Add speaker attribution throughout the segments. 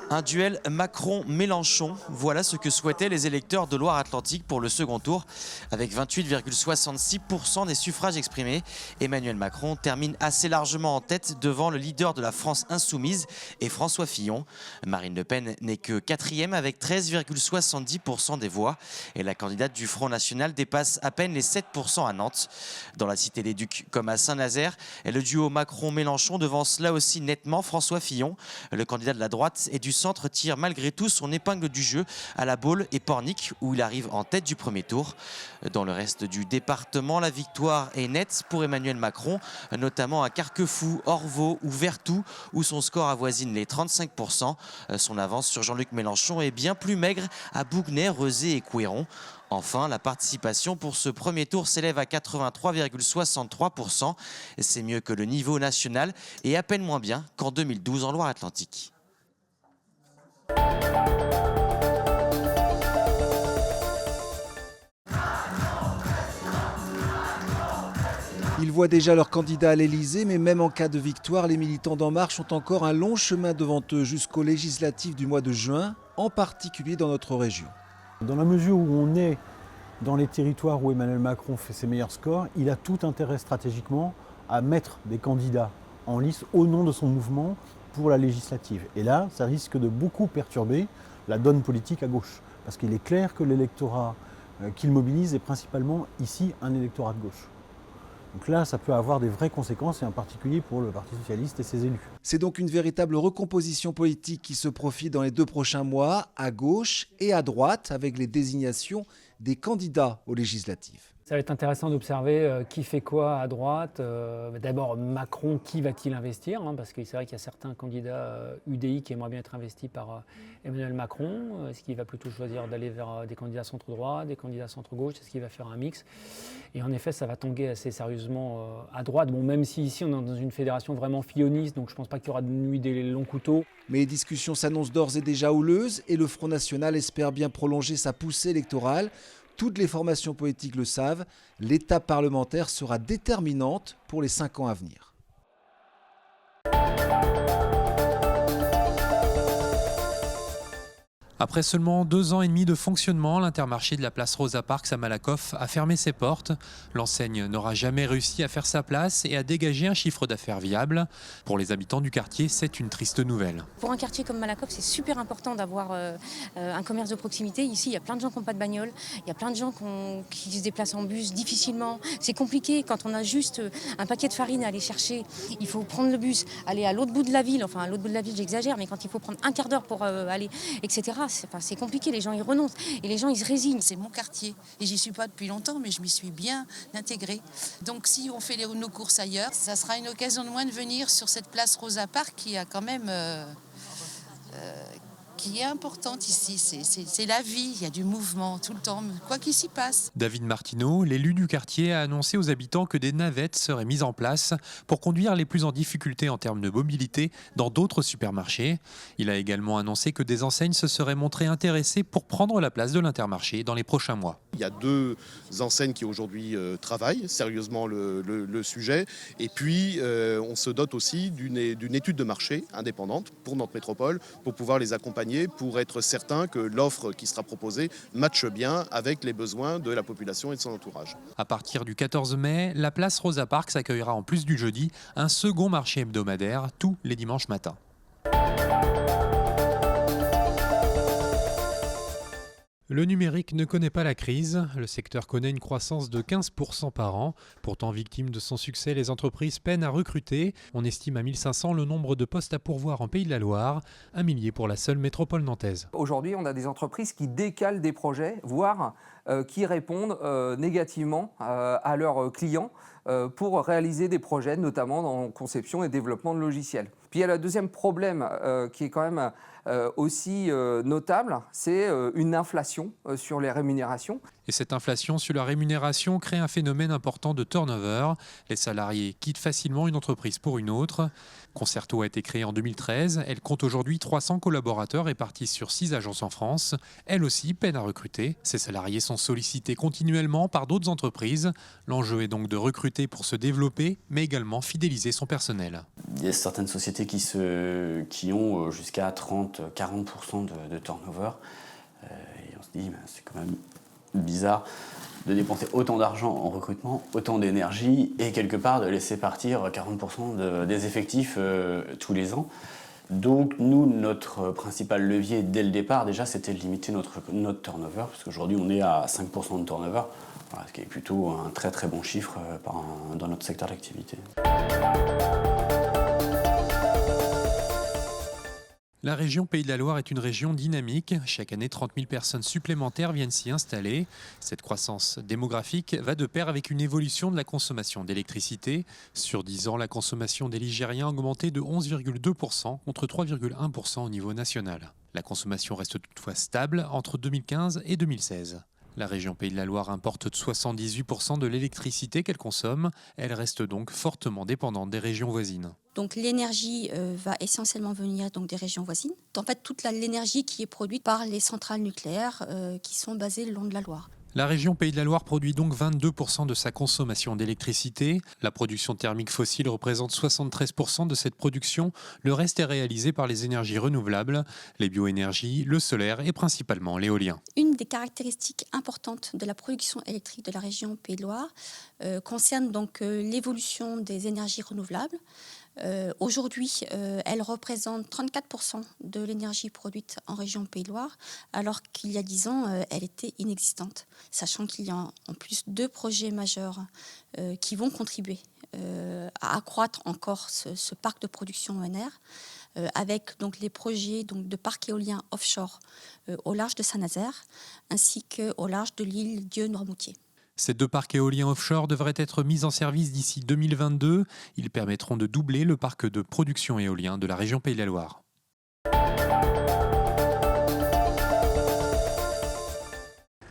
Speaker 1: Un duel Macron-Mélenchon, voilà ce que souhaitaient les électeurs de Loire-Atlantique pour le second tour. Avec 28,66% des suffrages exprimés, Emmanuel Macron termine assez largement en tête devant le leader de la France insoumise et François Fillon. Marine Le Pen n'est que quatrième avec 13,70% des voix et la candidate du Front National dépasse à peine les 7% à Nantes. Dans la Cité des Ducs comme à Saint-Nazaire, le duo Macron-Mélenchon devance là aussi nettement François Fillon. Le candidat de la droite et du centre tire malgré tout son épingle du jeu à La Baule et Pornic où il arrive en tête du premier tour. Dans le reste du département, la victoire est nette pour Emmanuel Macron, notamment à Carquefou, Orvaux ou Vertou où son score avoisine les 35%. Son avance sur Jean-Luc Mélenchon est bien plus maigre à Bougnay, Rezé et Couéron. Enfin, la participation pour ce premier tour s'élève à 83,63%. C'est mieux que le niveau national et à peine moins bien qu'en 2012 en Loire-Atlantique.
Speaker 2: Ils voient déjà leur candidat à l'Elysée, mais même en cas de victoire, les militants d'En Marche ont encore un long chemin devant eux jusqu'aux législatives du mois de juin, en particulier dans notre région.
Speaker 3: Dans la mesure où on est dans les territoires où Emmanuel Macron fait ses meilleurs scores, il a tout intérêt stratégiquement à mettre des candidats en lice au nom de son mouvement pour la législative. Et là, ça risque de beaucoup perturber la donne politique à gauche. Parce qu'il est clair que l'électorat qu'il mobilise est principalement ici un électorat de gauche. Donc là, ça peut avoir des vraies conséquences, et en particulier pour le Parti socialiste et ses élus.
Speaker 2: C'est donc une véritable recomposition politique qui se profile dans les 2 prochains mois, à gauche et à droite, avec les désignations des candidats aux législatives.
Speaker 4: Ça va être intéressant d'observer qui fait quoi à droite. D'abord, Macron, qui va-t-il investir, parce que c'est vrai qu'il y a certains candidats UDI qui aimeraient bien être investis par Emmanuel Macron. Est-ce qu'il va plutôt choisir d'aller vers des candidats centre-droit, des candidats centre-gauche? Est-ce qu'il va faire un mix? Et en effet, ça va tanguer assez sérieusement à droite. Bon, même si ici, on est dans une fédération vraiment filloniste, donc je ne pense pas qu'il y aura de nuit des longs couteaux.
Speaker 2: Mais les discussions s'annoncent d'ores et déjà houleuses et le Front National espère bien prolonger sa poussée électorale. Toutes les formations politiques le savent, l'étape parlementaire sera déterminante pour les 5 ans à venir.
Speaker 5: Après seulement 2 ans et demi de fonctionnement, l'Intermarché de la place Rosa Parks à Malakoff a fermé ses portes. L'enseigne n'aura jamais réussi à faire sa place et à dégager un chiffre d'affaires viable. Pour les habitants du quartier, c'est une triste nouvelle.
Speaker 6: Pour un quartier comme Malakoff, c'est super important d'avoir un commerce de proximité. Ici, il y a plein de gens qui n'ont pas de bagnole, il y a plein de gens qui se déplacent en bus difficilement. C'est compliqué quand on a juste un paquet de farine à aller chercher. Il faut prendre le bus, aller à l'autre bout de la ville, enfin à l'autre bout de la ville j'exagère, mais quand il faut prendre un quart d'heure pour aller, etc. C'est compliqué, les gens y renoncent et les gens ils se résignent.
Speaker 7: C'est mon quartier et j'y suis pas depuis longtemps, mais je m'y suis bien intégrée. Donc si on fait nos courses ailleurs, ça sera une occasion de moins de venir sur cette place Rosa Parks qui a quand même qui est importante ici. C'est la vie, il y a du mouvement tout le temps, quoi qu'il s'y passe.
Speaker 5: David Martineau, l'élu du quartier, a annoncé aux habitants que des navettes seraient mises en place pour conduire les plus en difficulté en termes de mobilité dans d'autres supermarchés. Il a également annoncé que des enseignes se seraient montrées intéressées pour prendre la place de l'Intermarché dans les prochains mois.
Speaker 8: Il y a 2 enseignes qui aujourd'hui travaillent sérieusement le sujet. Et puis, on se dote aussi d'une étude de marché indépendante pour Nantes Métropole pour pouvoir les accompagner, pour être certain que l'offre qui sera proposée matche bien avec les besoins de la population et de son entourage.
Speaker 5: À partir du 14 mai, la place Rosa Parks accueillera en plus du jeudi un second marché hebdomadaire tous les dimanches matins. Le numérique ne connaît pas la crise. Le secteur connaît une croissance de 15% par an. Pourtant, victime de son succès, les entreprises peinent à recruter. On estime à 1500 le nombre de postes à pourvoir en Pays de la Loire, 1 millier pour la seule métropole nantaise.
Speaker 9: Aujourd'hui, on a des entreprises qui décalent des projets, voire qui répondent négativement à leurs clients pour réaliser des projets, notamment dans conception et développement de logiciels. Puis il y a le deuxième problème qui est quand même aussi notable, c'est une inflation sur les rémunérations.
Speaker 5: Et cette inflation sur la rémunération crée un phénomène important de turnover. Les salariés quittent facilement une entreprise pour une autre. Concerto a été créée en 2013. Elle compte aujourd'hui 300 collaborateurs répartis sur 6 agences en France. Elle aussi peine à recruter. Ses salariés sont sollicités continuellement par d'autres entreprises. L'enjeu est donc de recruter pour se développer, mais également fidéliser son personnel.
Speaker 10: Il y a certaines sociétés qui ont jusqu'à 30-40% de turnover. Et on se dit, c'est quand même bizarre de dépenser autant d'argent en recrutement, autant d'énergie et quelque part de laisser partir 40% des effectifs tous les ans. Donc nous, notre principal levier dès le départ, déjà, c'était de limiter notre turnover, parce qu'aujourd'hui on est à 5% de turnover, voilà, ce qui est plutôt un très très bon chiffre dans notre secteur d'activité.
Speaker 5: La région Pays de la Loire est une région dynamique. Chaque année, 30 000 personnes supplémentaires viennent s'y installer. Cette croissance démographique va de pair avec une évolution de la consommation d'électricité. Sur 10 ans, la consommation des Ligériens a augmenté de 11,2% contre 3,1% au niveau national. La consommation reste toutefois stable entre 2015 et 2016. La région Pays de la Loire importe 78% de l'électricité qu'elle consomme. Elle reste donc fortement dépendante des régions voisines.
Speaker 11: Donc l'énergie va essentiellement venir donc, des régions voisines. En fait, toute l'énergie qui est produite par les centrales nucléaires qui sont basées le long de la Loire.
Speaker 5: La région Pays de la Loire produit donc 22% de sa consommation d'électricité. La production thermique fossile représente 73% de cette production. Le reste est réalisé par les énergies renouvelables, les bioénergies, le solaire et principalement l'éolien.
Speaker 11: Une des caractéristiques importantes de la production électrique de la région Pays de Loire concerne donc l'évolution des énergies renouvelables. Aujourd'hui, elle représente 34% de l'énergie produite en région Pays de Loire, alors qu'il y a 10 ans, elle était inexistante. Sachant qu'il y a en plus 2 projets majeurs qui vont contribuer à accroître encore ce parc de production ENR, avec donc, les projets donc, de parcs éoliens offshore au large de Saint-Nazaire, ainsi qu'au large de l'île Dieu-Noirmoutier.
Speaker 5: Ces 2 parcs éoliens offshore devraient être mis en service d'ici 2022. Ils permettront de doubler le parc de production éolien de la région Pays de la Loire.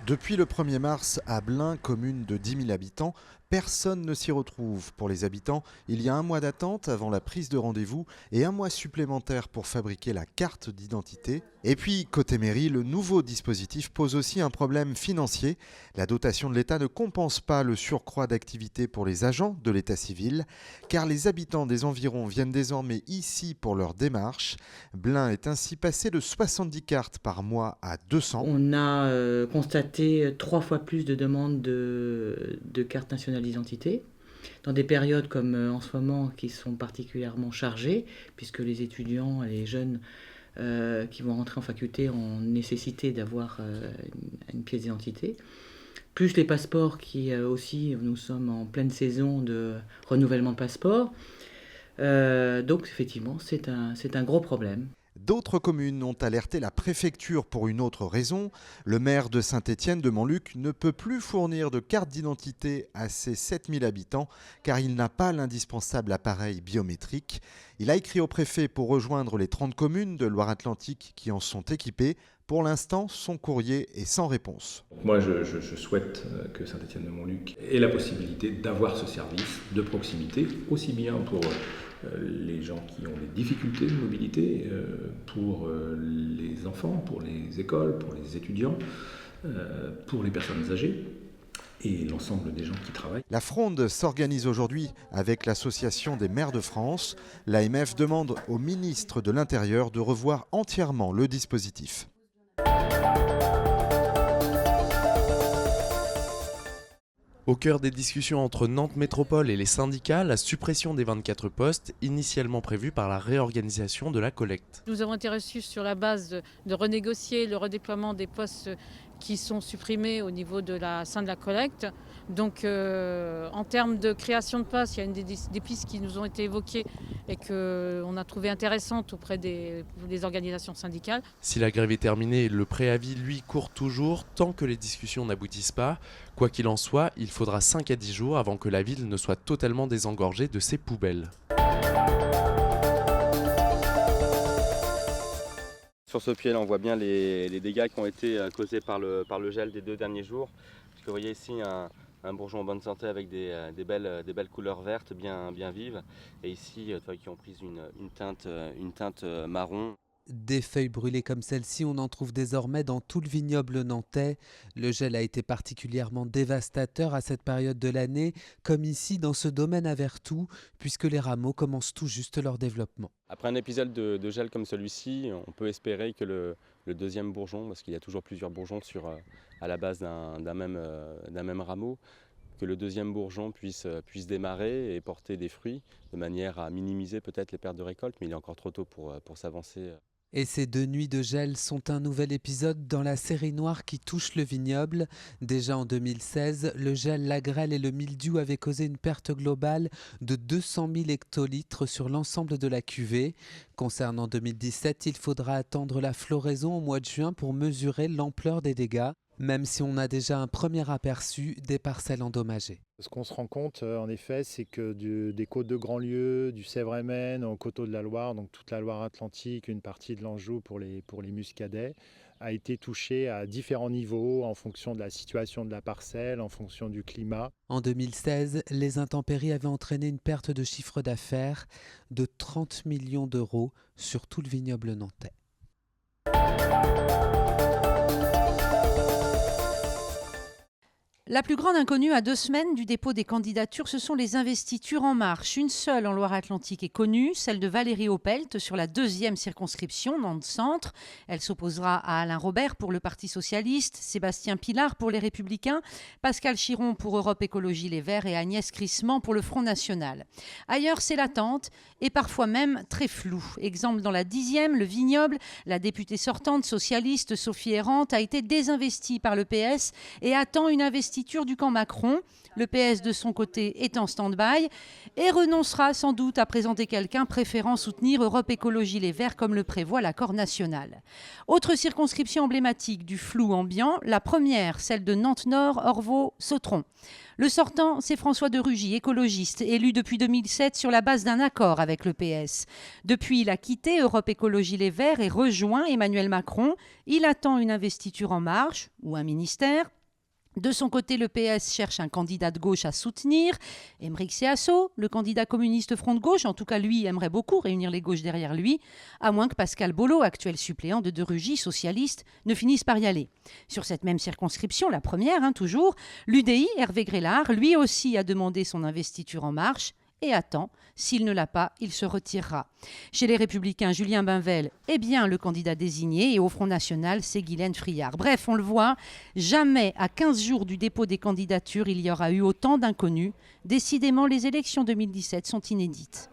Speaker 12: Depuis le 1er mars, à Blain, commune de 10 000 habitants, personne ne s'y retrouve. Pour les habitants, il y a un mois d'attente avant la prise de rendez-vous et un mois supplémentaire pour fabriquer la carte d'identité. Et puis, côté mairie, le nouveau dispositif pose aussi un problème financier. La dotation de l'État ne compense pas le surcroît d'activité pour les agents de l'État civil, car les habitants des environs viennent désormais ici pour leur démarche. Blain est ainsi passé de 70 cartes par mois à 200.
Speaker 13: On a constaté 3 fois plus de demandes de cartes nationales d'identité, dans des périodes comme en ce moment qui sont particulièrement chargées, puisque les étudiants et les jeunes qui vont rentrer en faculté ont nécessité d'avoir une pièce d'identité, plus les passeports qui aussi, nous sommes en pleine saison de renouvellement de passeports. Donc effectivement, c'est un gros problème.
Speaker 12: D'autres communes ont alerté la préfecture pour une autre raison. Le maire de Saint-Étienne de Montluc ne peut plus fournir de carte d'identité à ses 7000 habitants car il n'a pas l'indispensable appareil biométrique. Il a écrit au préfet pour rejoindre les 30 communes de Loire-Atlantique qui en sont équipées. Pour l'instant, son courrier est sans réponse.
Speaker 14: Moi, je souhaite que Saint-Étienne de Montluc ait la possibilité d'avoir ce service de proximité, aussi bien pour les gens qui ont des difficultés de mobilité, pour les enfants, pour les écoles, pour les étudiants, pour les personnes âgées et l'ensemble des gens qui travaillent.
Speaker 12: La fronde s'organise aujourd'hui avec l'Association des maires de France. L'AMF demande au ministre de l'Intérieur de revoir entièrement le dispositif.
Speaker 15: Au cœur des discussions entre Nantes Métropole et les syndicats, la suppression des 24 postes initialement prévus par la réorganisation de la collecte.
Speaker 16: Nous avons été reçus sur la base de renégocier le redéploiement des postes qui sont supprimés au niveau de la sein de la collecte. Donc en termes de création de postes, il y a une des pistes qui nous ont été évoquées et qu'on a trouvé intéressantes auprès des organisations syndicales.
Speaker 15: Si la grève est terminée, le préavis, lui, court toujours tant que les discussions n'aboutissent pas. Quoi qu'il en soit, il faudra 5 à 10 jours avant que la ville ne soit totalement désengorgée de ses poubelles.
Speaker 17: Sur ce pied là, on voit bien les dégâts qui ont été causés par le gel des 2 derniers jours. Parce que vous voyez ici un un bourgeon en bonne santé avec des belles couleurs vertes bien vives. Et ici, feuilles qui ont pris une teinte marron.
Speaker 18: Des feuilles brûlées comme celle-ci, on en trouve désormais dans tout le vignoble nantais. Le gel a été particulièrement dévastateur à cette période de l'année, comme ici dans ce domaine à Vertou, puisque les rameaux commencent tout juste leur développement.
Speaker 17: Après un épisode de gel comme celui-ci, on peut espérer que le deuxième bourgeon, parce qu'il y a toujours plusieurs bourgeons à la base d'un même rameau, que le deuxième bourgeon puisse démarrer et porter des fruits de manière à minimiser peut-être les pertes de récolte, mais il est encore trop tôt pour s'avancer.
Speaker 18: Et ces 2 nuits de gel sont un nouvel épisode dans la série noire qui touche le vignoble. Déjà en 2016, le gel, la grêle et le mildiou avaient causé une perte globale de 200 000 hectolitres sur l'ensemble de la cuvée. Concernant 2017, il faudra attendre la floraison au mois de juin pour mesurer l'ampleur des dégâts, même si on a déjà un premier aperçu des parcelles endommagées.
Speaker 19: Ce qu'on se rend compte, en effet, c'est que des côtes de Grandlieu, du Sèvres-et-Maine, au coteau de la Loire, donc toute la Loire-Atlantique, une partie de l'Anjou pour les muscadets, a été touchée à différents niveaux en fonction de la situation de la parcelle, en fonction du climat.
Speaker 18: En 2016, les intempéries avaient entraîné une perte de chiffre d'affaires de 30 millions d'euros sur tout le vignoble nantais.
Speaker 20: La plus grande inconnue à 2 semaines du dépôt des candidatures, ce sont les investitures en marche. Une seule en Loire-Atlantique est connue, celle de Valérie Opelt sur la 2e circonscription, Nantes-Centre. Elle s'opposera à Alain Robert pour le Parti socialiste, Sébastien Pilard pour les Républicains, Pascal Chiron pour Europe Écologie Les Verts et Agnès Crissement pour le Front National. Ailleurs, c'est l'attente et parfois même très flou. Exemple dans la 10e, le vignoble, la députée sortante socialiste Sophie Errante a été désinvestie par le PS et attend une investiture du camp Macron. Le PS, de son côté, est en stand-by et renoncera sans doute à présenter quelqu'un, préférant soutenir Europe Écologie Les Verts comme le prévoit l'accord national. Autre circonscription emblématique du flou ambiant, la première, celle de Nantes-Nord, Orvaux-Sautron. Le sortant, c'est François de Rugy, écologiste, élu depuis 2007 sur la base d'un accord avec le PS. Depuis, il a quitté Europe Écologie Les Verts et rejoint Emmanuel Macron. Il attend une investiture en marche ou un ministère. De son côté, le PS cherche un candidat de gauche à soutenir. Aymeric Céasso, le candidat communiste Front de Gauche, en tout cas lui, aimerait beaucoup réunir les gauches derrière lui, à moins que Pascal Bollot, actuel suppléant de Rugy, socialiste, ne finisse par y aller. Sur cette même circonscription, la première, toujours, l'UDI, Hervé Grélard, lui aussi a demandé son investiture en marche et attend. S'il ne l'a pas, il se retirera. Chez les Républicains, Julien Bainvel est bien le candidat désigné et au Front National, c'est Guylaine Friard. Bref, on le voit, jamais à 15 jours du dépôt des candidatures, il y aura eu autant d'inconnus. Décidément, les élections 2017 sont inédites.